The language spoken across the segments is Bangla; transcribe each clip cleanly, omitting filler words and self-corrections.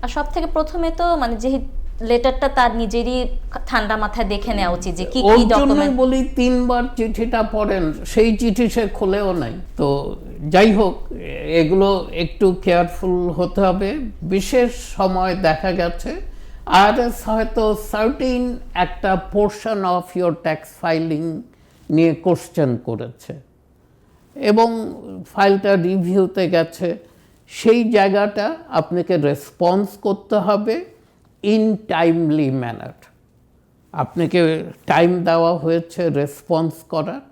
আর সব থেকে প্রথমে তো মানে যে লেটারটা তার নিজেরই ঠান্ডা মাথায় দেখে নেওয়া উচিত যে কি কি ওর জন্যই ডকুমেন্ট। বলি 3বার চিঠিটা পড়েন, সেই চিঠি সে খোলেও নাই। তো যাই হোক, এগুলো একটু কেয়ারফুল হতে হবে। বিশেষ সময় দেখা গেছে আরএস হয়তো সার্টিন একটা portion of your tax filing নিয়ে কোশ্চেন করেছে এবং ফাইলটা রিভিউতে গেছে। সেই জায়গাটা আপনাকে রেসপন্স করতে হবে ইন টাইমলি ম্যানার। আপনাকে টাইম দেওয়া হয়েছে রেসপন্স করার,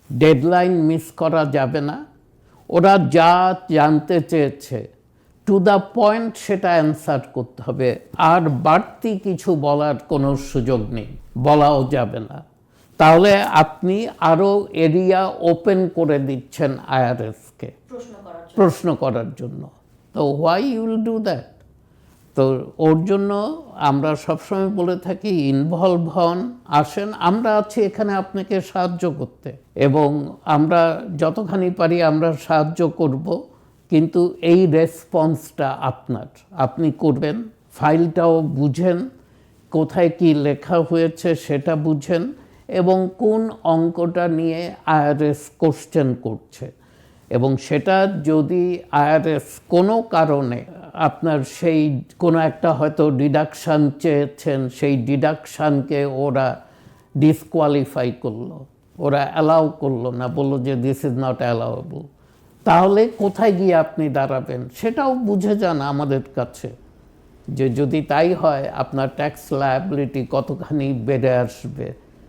ডেডলাইন মিস করা যাবে না। ওরা যা জানতে চেয়েছে টু দ্য পয়েন্ট সেটা অ্যান্সার করতে হবে, আর বাড়তি কিছু বলার কোনো সুযোগ নেই, বলাও যাবে না। তাহলে আপনি আরও এরিয়া ওপেন করে দিচ্ছেন আইআরএসকে প্রশ্ন করার জন্য। তো হোয়াই ইউল ডু দ্যাট? তো ওর জন্য আমরা সবসময় বলে থাকি ইনভলভ হন, আসেন, আমরা আছি এখানে আপনাকে সাহায্য করতে, এবং আমরা যতখানি পারি আমরা সাহায্য করব। কিন্তু এই রেসপন্সটা আপনার, আপনি করবেন, ফাইলটাও বুঝেন, কোথায় কি লেখা হয়েছে সেটা বুঝেন, এবং কোন অঙ্কটা নিয়ে আইআরএস কোশ্চেন করছে, এবং সেটা যদি আইআরএস কোনো কারণে আপনার সেই কোনো একটা হয়তো ডিডাকশান চেয়েছেন, সেই ডিডাকশানকে ওরা ডিসকোয়ালিফাই করলো, ওরা অ্যালাউ করলো না, বললো যে দিস ইজ নট অ্যালাউয়েবল, তাহলে কোথায় গিয়ে আপনি দাঁড়াবেন সেটাও বুঝে যান আমাদের কাছে, যে যদি তাই হয় আপনার ট্যাক্স লায়াবিলিটি কতখানি বেড়ে আসবে।